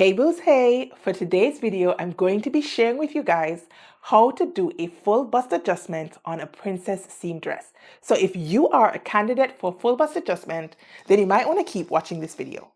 Hey boos, hey! For today's video, I'm going to be sharing with you guys how to do a full bust adjustment on a princess seam dress. So if you are a candidate for full bust adjustment, then you might want to keep watching this video.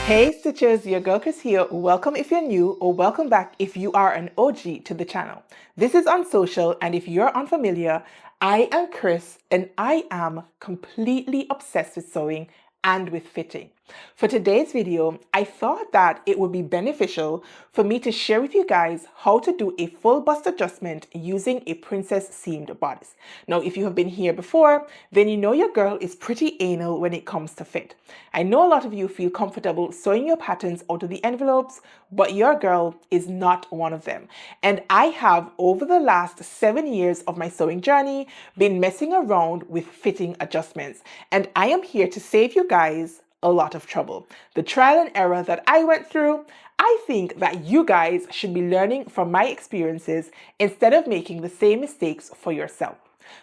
Hey Stitchers, your girl Kris here. Welcome if you're new or welcome back if you are an OG to the channel. This is On Social, and if you're unfamiliar, I am Kris and I am completely obsessed with sewing and with fitting. For today's video, I thought that it would be beneficial for me to share with you guys how to do a full bust adjustment using a princess seamed bodice. Now, if you have been here before, then you know your girl is pretty anal when it comes to fit. I know a lot of you feel comfortable sewing your patterns out of the envelopes, but your girl is not one of them. And I have, over the last 7 years of my sewing journey, been messing around with fitting adjustments. And I am here to save you guys a lot of trouble. The trial and error that I went through, I think that you guys should be learning from my experiences instead of making the same mistakes for yourself.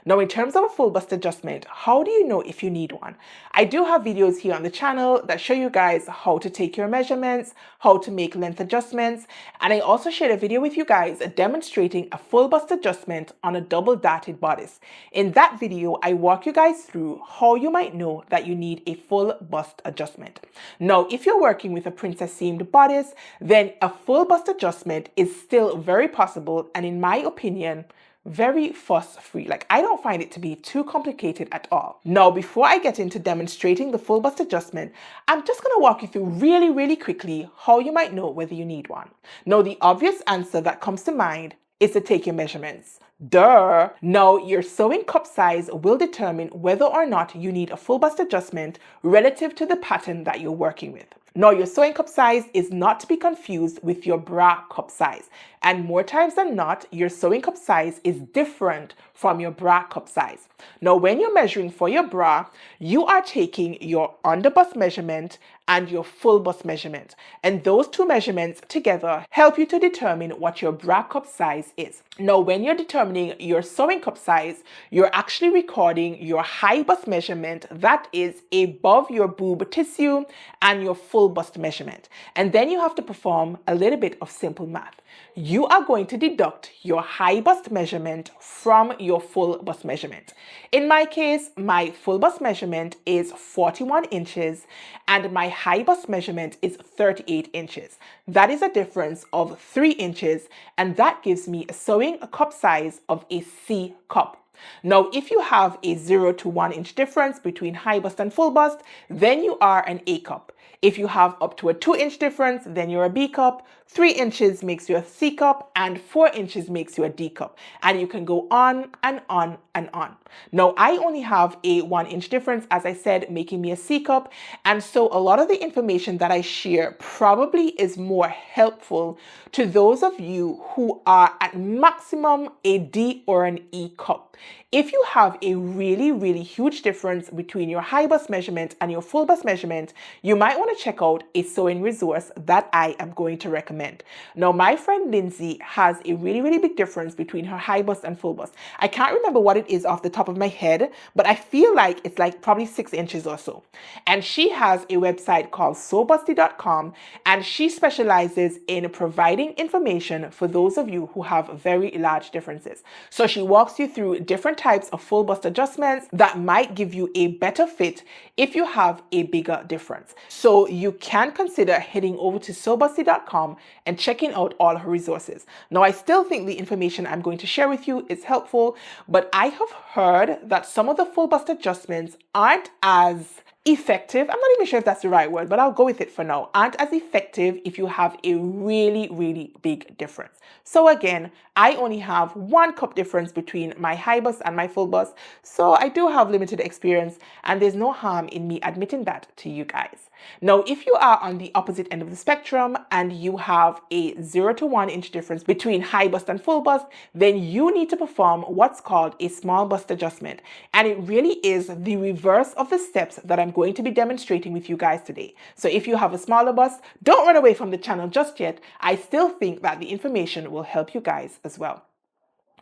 Now, in terms of a full bust adjustment, how do you know if you need one? I do have videos here on the channel that show you guys how to take your measurements, how to make length adjustments, and I also shared a video with you guys demonstrating a full bust adjustment on a double darted bodice. In that video, I walk you guys through how you might know that you need a full bust adjustment. Now, if you're working with a princess seamed bodice, then a full bust adjustment is still very possible, and in my opinion, very fuss-free. Like, I don't find it to be too complicated at all. Now, before I get into demonstrating the full bust adjustment, I'm just going to walk you through really quickly how you might know whether you need one. Now, the obvious answer that comes to mind is to take your measurements. Duh! Now, your sewing cup size will determine whether or not you need a full bust adjustment relative to the pattern that you're working with. Now, your sewing cup size is not to be confused with your bra cup size. And more times than not, your sewing cup size is different from your bra cup size. Now, when you're measuring for your bra, you are taking your under bust measurement and your full bust measurement. And those two measurements together help you to determine what your bra cup size is. Now, when you're determining your sewing cup size, you're actually recording your high bust measurement that is above your boob tissue and your full bust measurement. And then you have to perform a little bit of simple math. You are going to deduct your high bust measurement from your full bust measurement. In my case, my full bust measurement is 41 inches and my high bust measurement is 38 inches. That is a difference of 3 inches, and that gives me a sewing cup size of a C cup. Now, if you have a 0 to 1 inch difference between high bust and full bust, then you are an A cup. If you have up to a 2 inch difference, then you're a B cup. 3 inches makes you a C cup, and 4 inches makes you a D cup. And you can go on and on and on. Now, I only have a 1 inch difference, as I said, making me a C cup. And so a lot of the information that I share probably is more helpful to those of you who are at maximum a D or an E cup. If you have a really huge difference between your high bust measurement and your full bust measurement, you might want to check out a sewing resource that I am going to recommend. Now, my friend Lindsay has a really big difference between her high bust and full bust. I can't remember what it is off the top of my head, but I feel like it's like probably 6 inches or so. And she has a website called sewbusty.com, and she specializes in providing information for those of you who have very large differences. So she walks you through different types of full bust adjustments that might give you a better fit if you have a bigger difference. So you can consider heading over to sewbusty.com and checking out all her resources. Now, I still think the information I'm going to share with you is helpful, but I have heard that some of the full bust adjustments aren't as effective. I'm not even sure if that's the right word, but I'll go with it for now. Aren't as effective if you have a really big difference. So again, I only have 1 cup difference between my high bust and my full bust. So I do have limited experience, and there's no harm in me admitting that to you guys. Now, if you are on the opposite end of the spectrum and you have a 0 to 1 inch difference between high bust and full bust, then you need to perform what's called a small bust adjustment. And it really is the reverse of the steps that I'm I'm going to be demonstrating with you guys today. So if you have a smaller bust, don't run away from the channel just yet. I still think that the information will help you guys as well.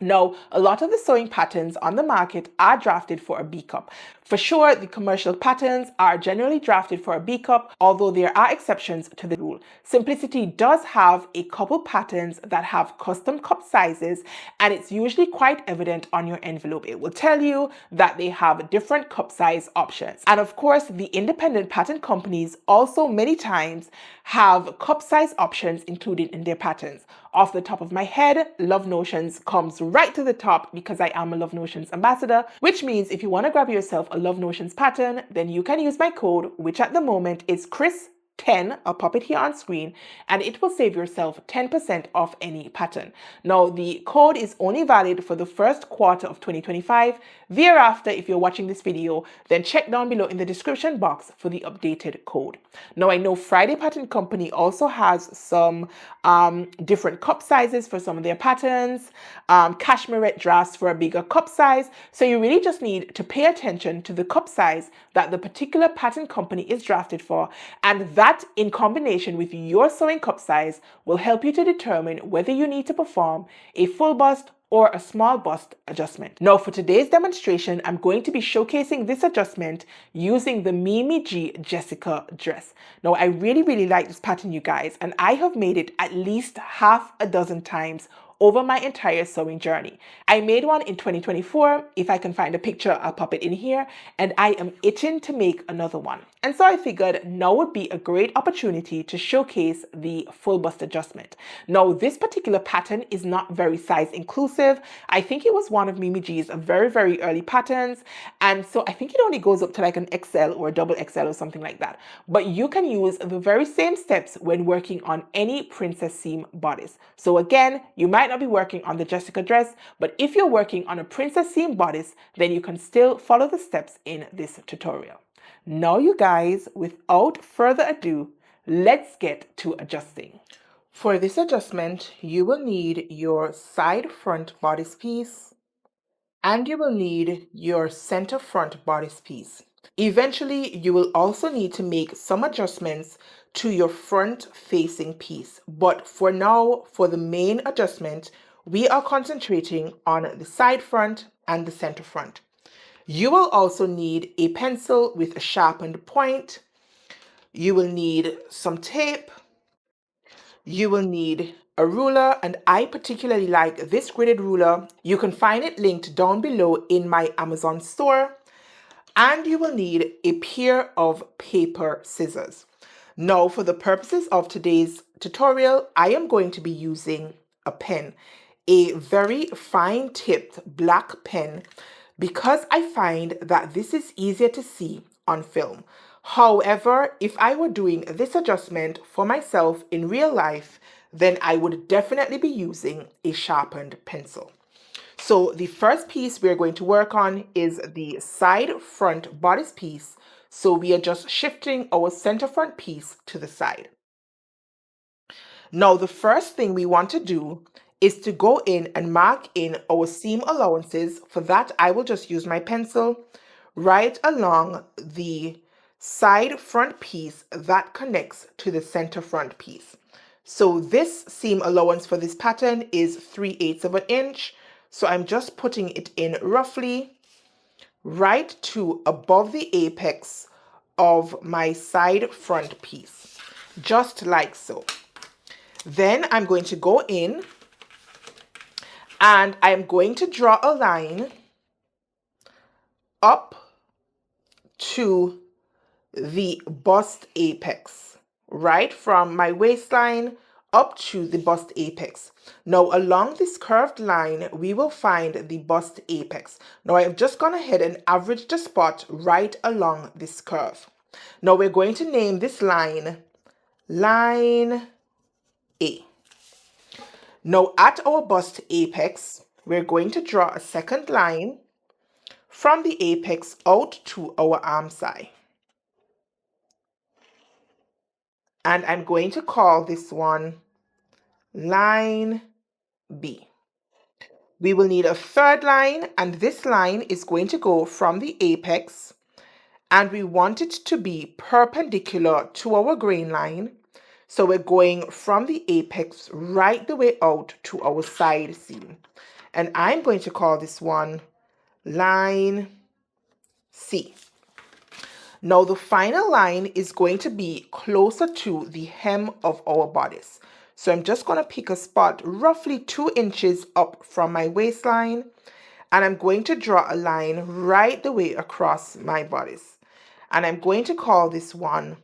Now, a lot of the sewing patterns on the market are drafted for a B cup. For sure, the commercial patterns are generally drafted for a B cup, although there are exceptions to the rule. Simplicity does have a couple patterns that have custom cup sizes, and it's usually quite evident on your envelope. It will tell you that they have different cup size options. And of course, the independent pattern companies also many times have cup size options included in their patterns. Off the top of my head, Love Notions comes right to the top because I am a Love Notions ambassador, which means if you want to grab yourself a Love Notions pattern, then you can use my code, which at the moment is Kris10. I'll pop it here on screen, and it will save yourself 10% off any pattern. Now, the code is only valid for the first quarter of 2025. Thereafter, if you're watching this video, then check down below in the description box for the updated code. Now, I know Friday Pattern Company also has some different cup sizes for some of their patterns, cashmerette drafts for a bigger cup size. So you really just need to pay attention to the cup size that the particular pattern company is drafted for, and that in combination with your sewing cup size will help you to determine whether you need to perform a full bust or a small bust adjustment. Now for today's demonstration, I'm going to be showcasing this adjustment using the Mimi G Jessica dress. Now I really like this pattern, you guys, and I have made it at least half a dozen times over my entire sewing journey. I made one in 2024. If I can find a picture, I'll pop it in here, and I am itching to make another one. And so I figured now would be a great opportunity to showcase the full bust adjustment. Now, this particular pattern is not very size inclusive. I think it was one of Mimi G's very early patterns. And so I think it only goes up to like an XL or a double XL or something like that. But you can use the very same steps when working on any princess seam bodice. So again, you might not be working on the Jessica dress, but if you're working on a princess seam bodice, then you can still follow the steps in this tutorial. Now you guys, without further ado, let's get to adjusting. For this adjustment, you will need your side front bodice piece, and you will need your center front bodice piece. Eventually, you will also need to make some adjustments to your front facing piece. But for now, for the main adjustment, we are concentrating on the side front and the center front. You will also need a pencil with a sharpened point. You will need some tape. You will need a ruler, and I particularly like this gridded ruler. You can find it linked down below in my Amazon store. And you will need a pair of paper scissors. Now, for the purposes of today's tutorial, I am going to be using a pen, a very fine tipped black pen, because I find that this is easier to see on film. However, if I were doing this adjustment for myself in real life, then I would definitely be using a sharpened pencil. So the first piece we're going to work on is the side front bodice piece. So we are just shifting our center front piece to the side. Now the first thing we want to do is to go in and mark in our seam allowances. For that, I will just use my pencil right along the side front piece that connects to the center front piece. So this seam allowance for this pattern is 3/8 of an inch. So I'm just putting it in roughly right to above the apex of my side front piece, just like so. Then I'm going to go in and I'm going to draw a line up to the bust apex, right from my waistline up to the bust apex. Now along this curved line, we will find the bust apex. Now I have just gone ahead and averaged the spot right along this curve. Now we're going to name this line, line A. Now at our bust apex, we're going to draw a second line from the apex out to our arm side. And I'm going to call this one line B. We will need a third line, and this line is going to go from the apex and we want it to be perpendicular to our grain line. So we're going from the apex right the way out to our side seam. And I'm going to call this one line C. Now the final line is going to be closer to the hem of our bodice. So I'm just going to pick a spot roughly 2 inches up from my waistline, and I'm going to draw a line right the way across my bodice. And I'm going to call this one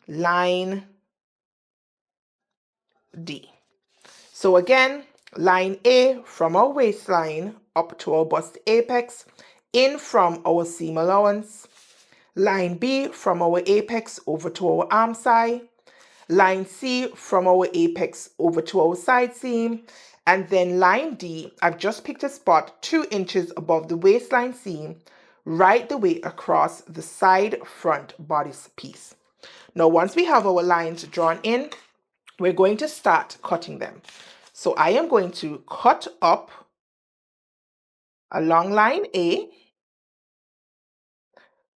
line D. So again, line A from our waistline up to our bust apex, in from our seam allowance. Line B from our apex over to our arm side. Line C from our apex over to our side seam. And then line D, I've just picked a spot 2 inches above the waistline seam, right the way across the side front bodice piece. Now, once we have our lines drawn in, we're going to start cutting them. So I am going to cut up along line A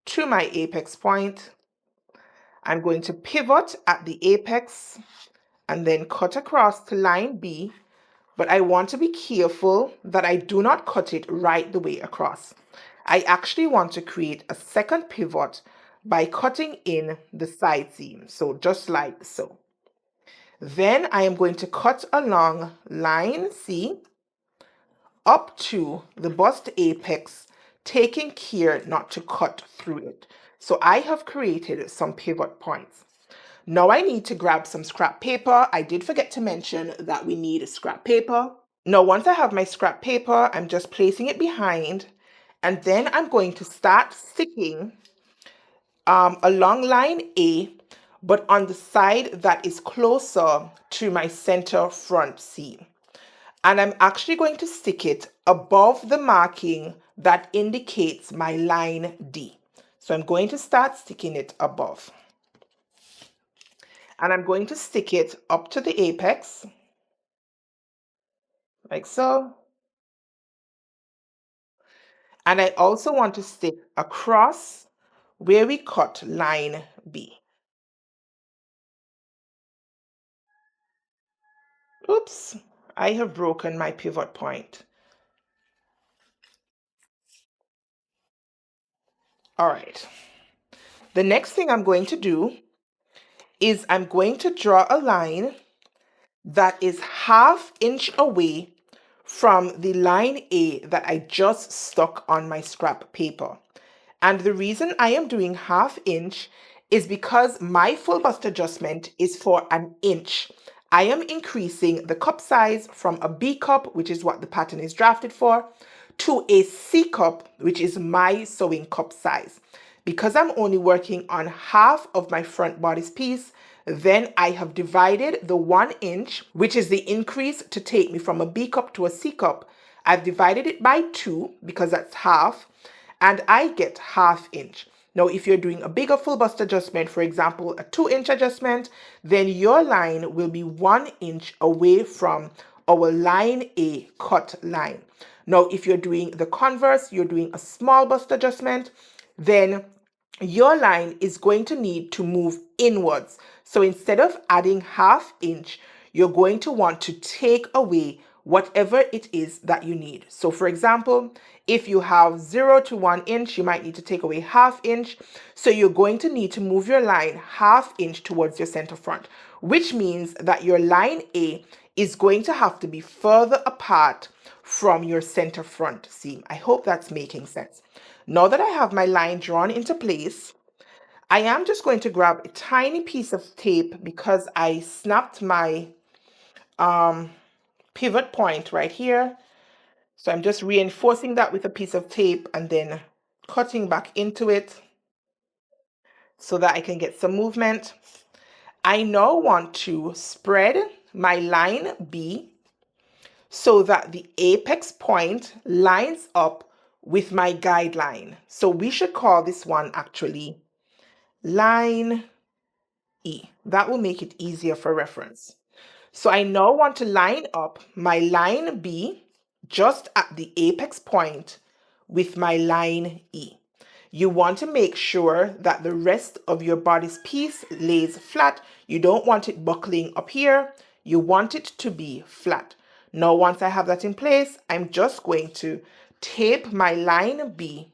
to my apex point. I'm going to pivot at the apex and then cut across to line B, but I want to be careful that I do not cut it right the way across. I actually want to create a second pivot by cutting in the side seam, so just like so. Then I am going to cut along line C up to the bust apex, taking care not to cut through it. So I have created some pivot points. Now I need to grab some scrap paper. I did forget to mention that we need scrap paper. Now once I have my scrap paper, I'm just placing it behind, and then I'm going to start sticking along line A, but on the side that is closer to my center front seam. And I'm actually going to stick it above the marking that indicates my line D. So I'm going to start sticking it above. And I'm going to stick it up to the apex, like so. And I also want to stick across where we cut line B. Oops, I have broken my pivot point. All right. The next thing I'm going to do is I'm going to draw a line that is 1/2 inch away from the line A that I just stuck on my scrap paper. And the reason I am doing 1/2 inch is because my full bust adjustment is for 1 inch. I am increasing the cup size from a B cup, which is what the pattern is drafted for, to a C cup, which is my sewing cup size. Because I'm only working on 1/2 of my front bodice piece, then I have divided the 1 inch, which is the increase to take me from a B cup to a C cup. I've divided it by 2 because that's 1/2, and I get 1/2 inch. Now, if you're doing a bigger full bust adjustment, for example, a 2-inch adjustment, then your line will be 1 inch away from our line A cut line. Now, if you're doing the converse, you're doing a small bust adjustment, then your line is going to need to move inwards. So instead of adding 1/2 inch, you're going to want to take away whatever it is that you need. So for example, if you have 0 to 1 inch, you might need to take away 1/2 inch. So you're going to need to move your line 1/2 inch towards your center front, which means that your line A is going to have to be further apart from your center front seam. I hope that's making sense. Now that I have my line drawn into place, I am just going to grab a tiny piece of tape because I snapped my pivot point right here. So I'm just reinforcing that with a piece of tape and then cutting back into it so that I can get some movement. I now want to spread my line B so that the apex point lines up with my guideline. So we should call this one actually line E. That will make it easier for reference. So I now want to line up my line B just at the apex point with my line E. You want to make sure that the rest of your bodice piece lays flat. You don't want it buckling up here. You want it to be flat. Now, once I have that in place, I'm just going to tape my line B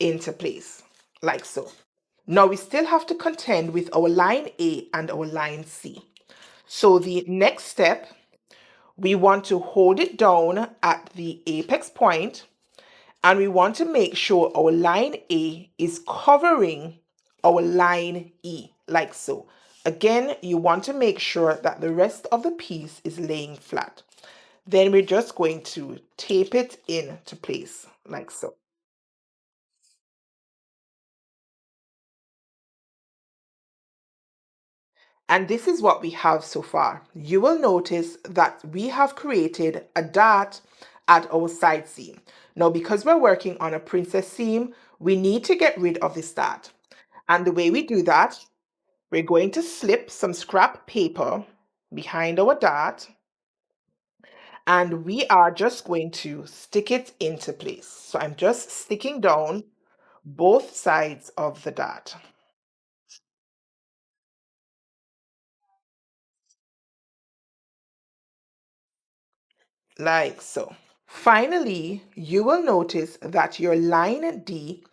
into place, like so. Now, we still have to contend with our line A and our line C. So the next step, we want to hold it down at the apex point, and we want to make sure our line A is covering our line E, like so. Again, you want to make sure that the rest of the piece is laying flat. Then we're just going to tape it into place, like so. And this is what we have so far. You will notice that we have created a dart at our side seam. Now, because we're working on a princess seam, we need to get rid of this dart. And the way we do that, we're going to slip some scrap paper behind our dart, and we are just going to stick it into place. So I'm just sticking down both sides of the dart, like so. Finally, you will notice that your line D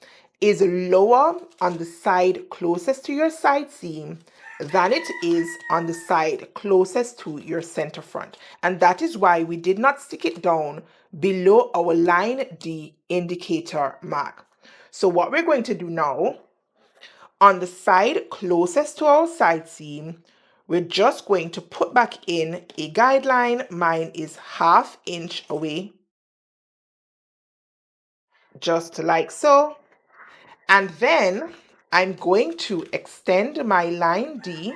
is lower on the side closest to your side seam than it is on the side closest to your center front. And that is why we did not stick it down below our line D indicator mark. So what we're going to do now, on the side closest to our side seam, we're just going to put back in a guideline. Mine is 1/2 inch away, just like so. And then I'm going to extend my line D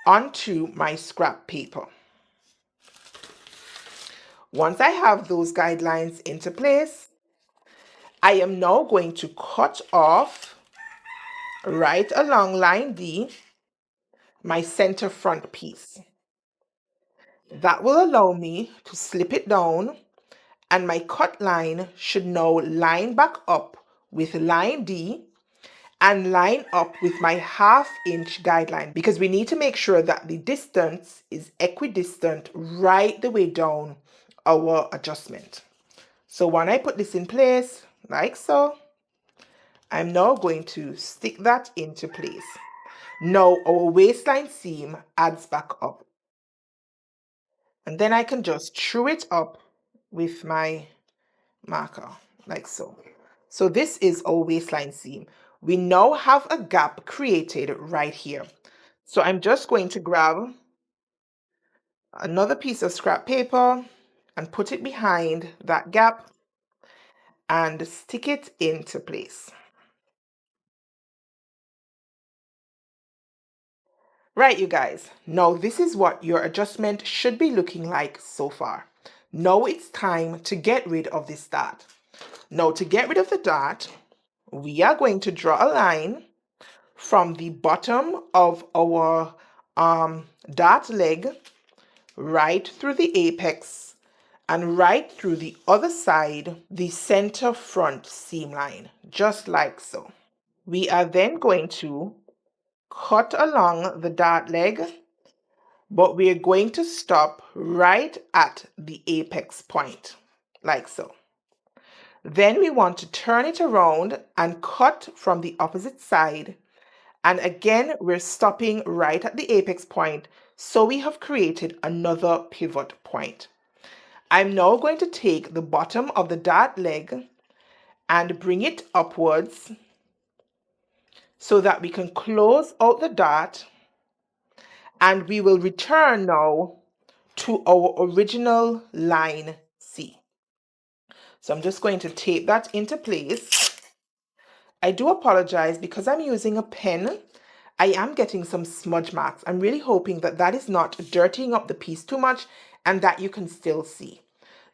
onto my scrap paper. Once I have those guidelines into place, I am now going to cut off right along line D my center front piece. That will allow me to slip it down, and my cut line should now line back up with line D and line up with my 1/2 inch guideline, because we need to make sure that the distance is equidistant right the way down our adjustment. So when I put this in place, like so, I'm now going to stick that into place. Now our waistline seam adds back up. And then I can just true it up with my marker, like so. So this is our waistline seam. We now have a gap created right here. So I'm just going to grab another piece of scrap paper and put it behind that gap and stick it into place. Right, you guys, now this is what your adjustment should be looking like so far. Now it's time to get rid of this dart. Now, to get rid of the dart, we are going to draw a line from the bottom of our dart leg right through the apex and right through the other side, the center front seam line, just like so. We are then going to cut along the dart leg, but we are going to stop right at the apex point, like so. Then we want to turn it around and cut from the opposite side. And again, we're stopping right at the apex point, so we have created another pivot point. I'm now going to take the bottom of the dart leg and bring it upwards so that we can close out the dart, and we will return now to our original line C. So I'm just going to tape that into place. I do apologize because I'm using a pen. I am getting some smudge marks. I'm really hoping that that is not dirtying up the piece too much and that you can still see.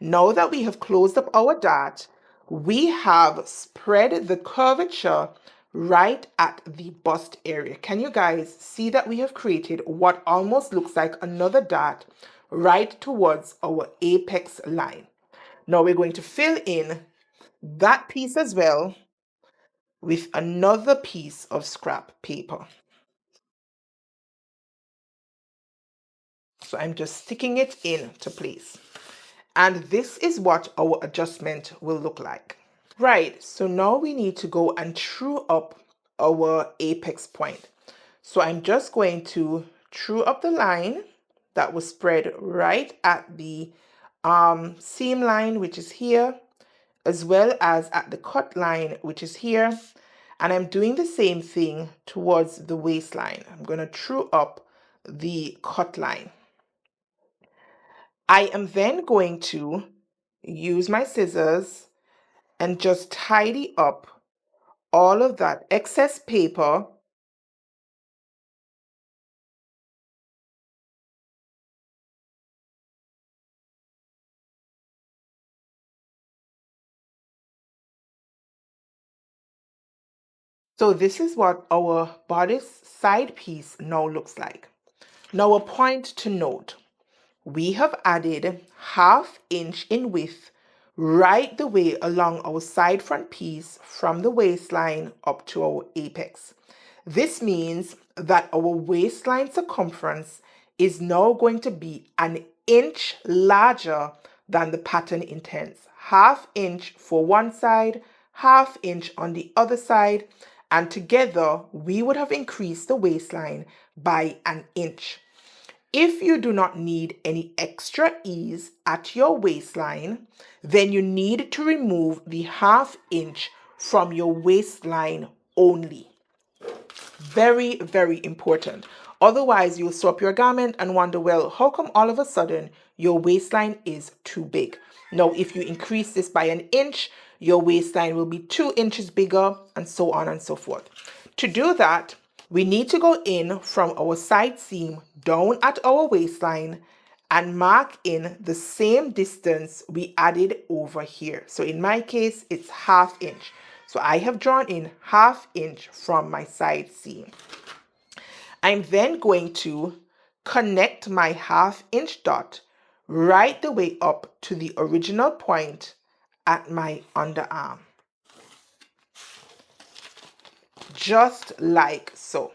Now that we have closed up our dart, we have spread the curvature right at the bust area. Can you guys see that we have created what almost looks like another dart right towards our apex line? Now we're going to fill in that piece as well with another piece of scrap paper. So I'm just sticking it into place. And this is what our adjustment will look like. Right, so now we need to go and true up our apex point. So I'm just going to true up the line that was spread right at the seam line, which is here, as well as at the cut line, which is here. And I'm doing the same thing towards the waistline. I'm going to true up the cut line. I am then going to use my scissors and just tidy up all of that excess paper. So this is what our bodice side piece now looks like. Now a point to note, we have added 1/2 inch in width right the way along our side front piece from the waistline up to our apex. This means that our waistline circumference is now going to be an inch larger than the pattern intends. 1/2 inch for one side, 1/2 inch on the other side, and together we would have increased the waistline by an inch. If you do not need any extra ease at your waistline, then you need to remove the 1/2 inch from your waistline only. Very, very important. Otherwise, you'll sew up your garment and wonder, well, how come all of a sudden your waistline is too big? Now, if you increase this by an inch, your waistline will be 2 inches bigger, and so on and so forth. To do that, we need to go in from our side seam down at our waistline and mark in the same distance we added over here. So in my case, it's 1/2 inch. So I have drawn in 1/2 inch from my side seam. I'm then going to connect my 1/2 inch dot right the way up to the original point at my underarm. Just like so.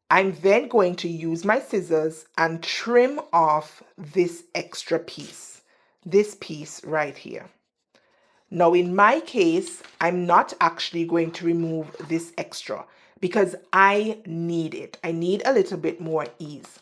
I'm then going to use my scissors and trim off this extra piece, this piece right here. Now, in my case, I'm not actually going to remove this extra because I need it. I need a little bit more ease,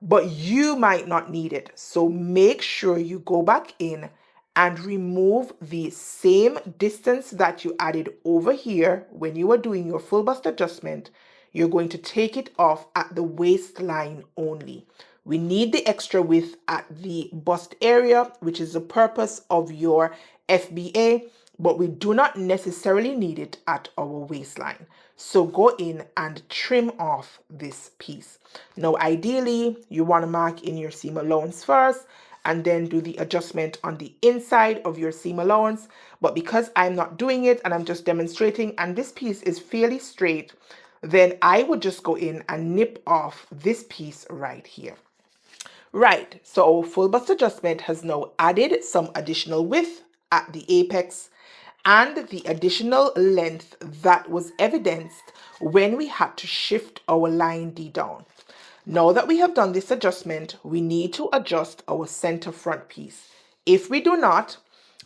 but you might not need it. So make sure you go back in and remove the same distance that you added over here when you were doing your full bust adjustment. You're going to take it off at the waistline only. We need the extra width at the bust area, which is the purpose of your FBA, but we do not necessarily need it at our waistline. So go in and trim off this piece. Now, ideally, you want to mark in your seam allowance first and then do the adjustment on the inside of your seam allowance. But because I'm not doing it and I'm just demonstrating and this piece is fairly straight, then I would just go in and nip off this piece right here. Right, so our full bust adjustment has now added some additional width at the apex and the additional length that was evidenced when we had to shift our line D down. Now that we have done this adjustment, we need to adjust our center front piece. If we do not,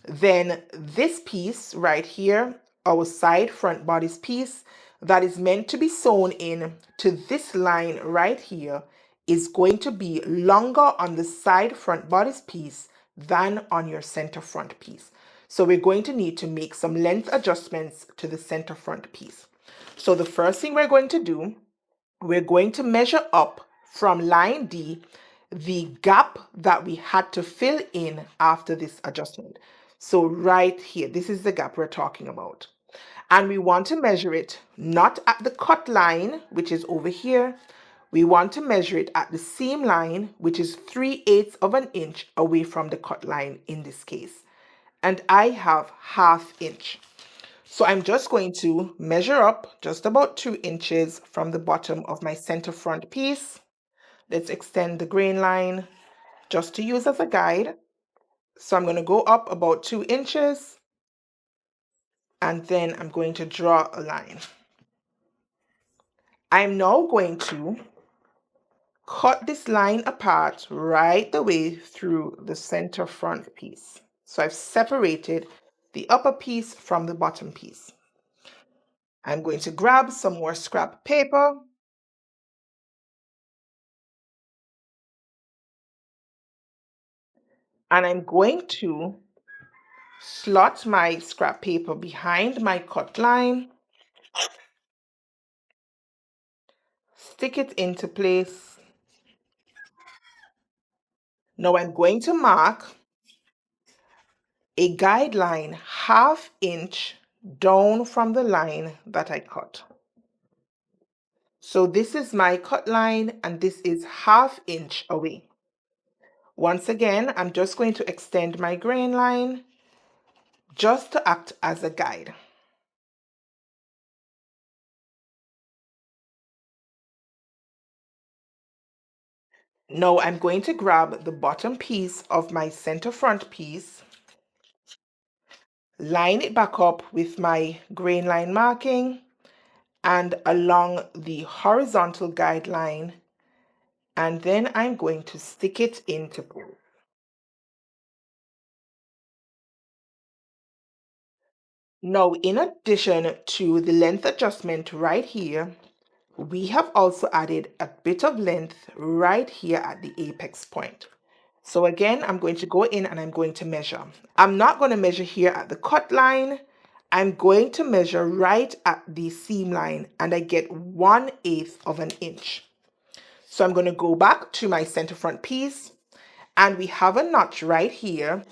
then this piece right here, our side front bodice piece that is meant to be sewn in to this line right here, is going to be longer on the side front bodice piece than on your center front piece. So we're going to need to make some length adjustments to the center front piece. So the first thing we're going to do, we're going to measure up from line D the gap that we had to fill in after this adjustment. So right here, this is the gap we're talking about. And we want to measure it not at the cut line, which is over here. We want to measure it at the seam line, which is 3/8 of an inch away from the cut line in this case. And I have 1/2 inch. So I'm just going to measure up just about 2 inches from the bottom of my center front piece. Let's extend the grain line just to use as a guide. So I'm going to go up about 2 inches. and then I'm going to draw a line. I'm now going to cut this line apart right the way through the center front piece. So I've separated the upper piece from the bottom piece. I'm going to grab some more scrap paper and I'm going to slot my scrap paper behind my cut line, stick it into place. Now I'm going to mark a guideline 1/2 inch down from the line that I cut. So this is my cut line and this is 1/2 inch away. Once again, I'm just going to extend my grain line just to act as a guide. Now I'm going to grab the bottom piece of my center front piece, line it back up with my grain line marking and along the horizontal guideline, and then I'm going to stick it into place. Now, in addition to the length adjustment right here, we have also added a bit of length right here at the apex point. So again, I'm going to go in and I'm going to measure. I'm not going to measure here at the cut line. I'm going to measure right at the seam line and I get 1/8 of an inch. So I'm going to go back to my center front piece and we have a notch right here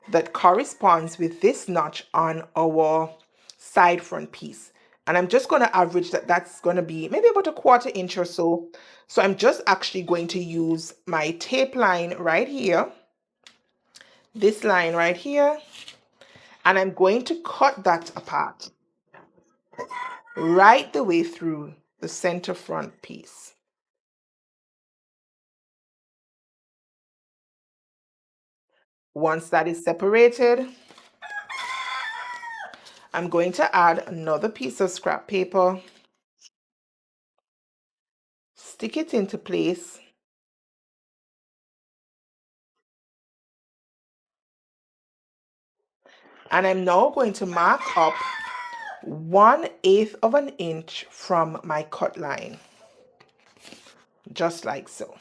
that corresponds with this notch on our side front piece. And I'm just going to average that that's going to be maybe about 1/4 inch or so. So I'm just actually going to use my tape line right here, this line right here, and I'm going to cut that apart right the way through the center front piece. Once that is separated, I'm going to add another piece of scrap paper, stick it into place, and I'm now going to mark up 1/8 of an inch from my cut line, just like so.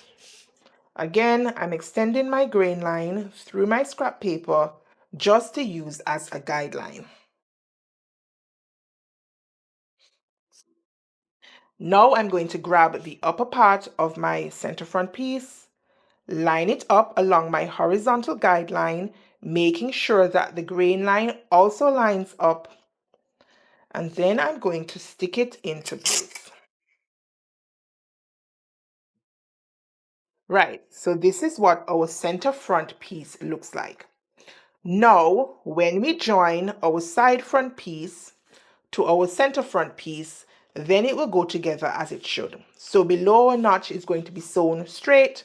Again, I'm extending my grain line through my scrap paper just to use as a guideline. Now I'm going to grab the upper part of my center front piece, line it up along my horizontal guideline, making sure that the grain line also lines up, and then I'm going to stick it into place. Right, so this is what our center front piece looks like. Now, when we join our side front piece to our center front piece, then it will go together as it should. So below our notch is going to be sewn straight,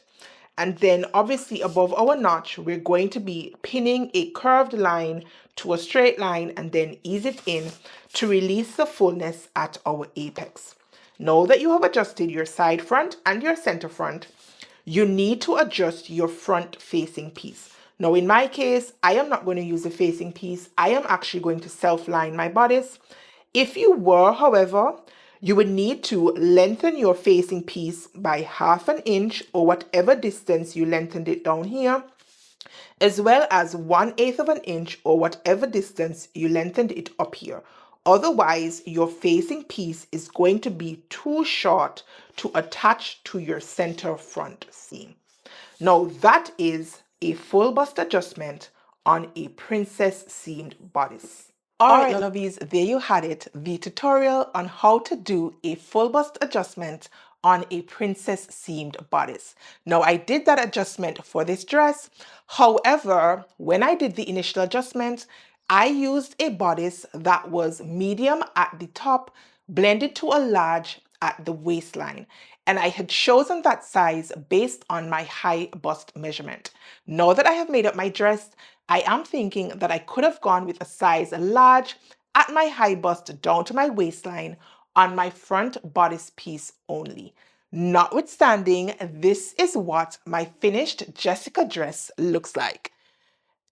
and then obviously above our notch, we're going to be pinning a curved line to a straight line and then ease it in to release the fullness at our apex. Now that you have adjusted your side front and your center front, you need to adjust your front facing piece. Now in my case, I am not going to use a facing piece. I am actually going to self-line my bodice. If you were, however, you would need to lengthen your facing piece by 1/2 an inch or whatever distance you lengthened it down here, as well as 1/8 of an inch or whatever distance you lengthened it up here. Otherwise, your facing piece is going to be too short to attach to your center front seam. Now that is a full bust adjustment on a princess seamed bodice. All right, lovies, there you had it, the tutorial on how to do a full bust adjustment on a princess seamed bodice. Now, I did that adjustment for this dress. However, when I did the initial adjustment, I used a bodice that was medium at the top, blended to a large at the waistline. And I had chosen that size based on my high bust measurement. Now that I have made up my dress, I am thinking that I could have gone with a size large at my high bust down to my waistline on my front bodice piece only. Notwithstanding, this is what my finished Jessica dress looks like.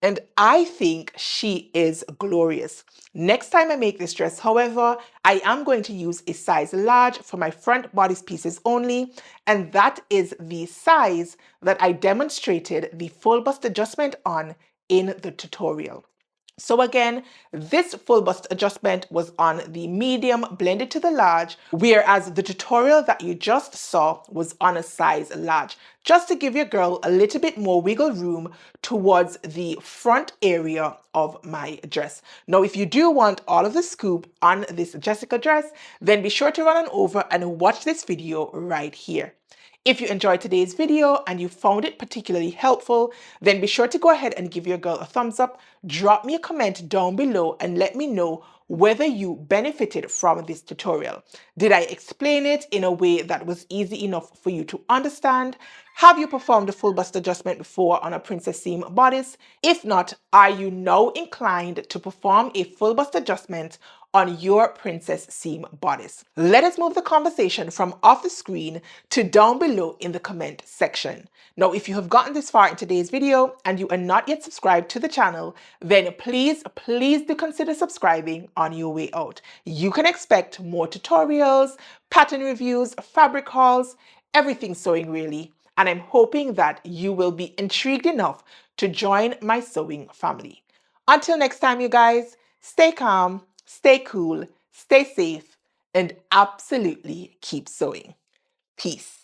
And I think she is glorious. Next time I make this dress, however, I am going to use a size large for my front bodice pieces only, and that is the size that I demonstrated the full bust adjustment on in the tutorial. So again, this full bust adjustment was on the medium blended to the large, whereas the tutorial that you just saw was on a size large, just to give your girl a little bit more wiggle room towards the front area of my dress. Now, if you do want all of the scoop on this Jessica dress, then be sure to run on over and watch this video right here. If you enjoyed today's video and you found it particularly helpful, then be sure to go ahead and give your girl a thumbs up, drop me a comment down below and let me know whether you benefited from this tutorial. Did I explain it in a way that was easy enough for you to understand? Have you performed a full bust adjustment before on a princess seam bodice? If not, are you now inclined to perform a full bust adjustment on your princess seam bodice? Let us move the conversation from off the screen to down below in the comment section. Now, if you have gotten this far in today's video and you are not yet subscribed to the channel, then please do consider subscribing on your way out. You can expect more tutorials, pattern reviews, fabric hauls, everything sewing really. And I'm hoping that you will be intrigued enough to join my sewing family. Until next time, you guys, stay calm, stay cool, stay safe, and absolutely keep sewing. Peace.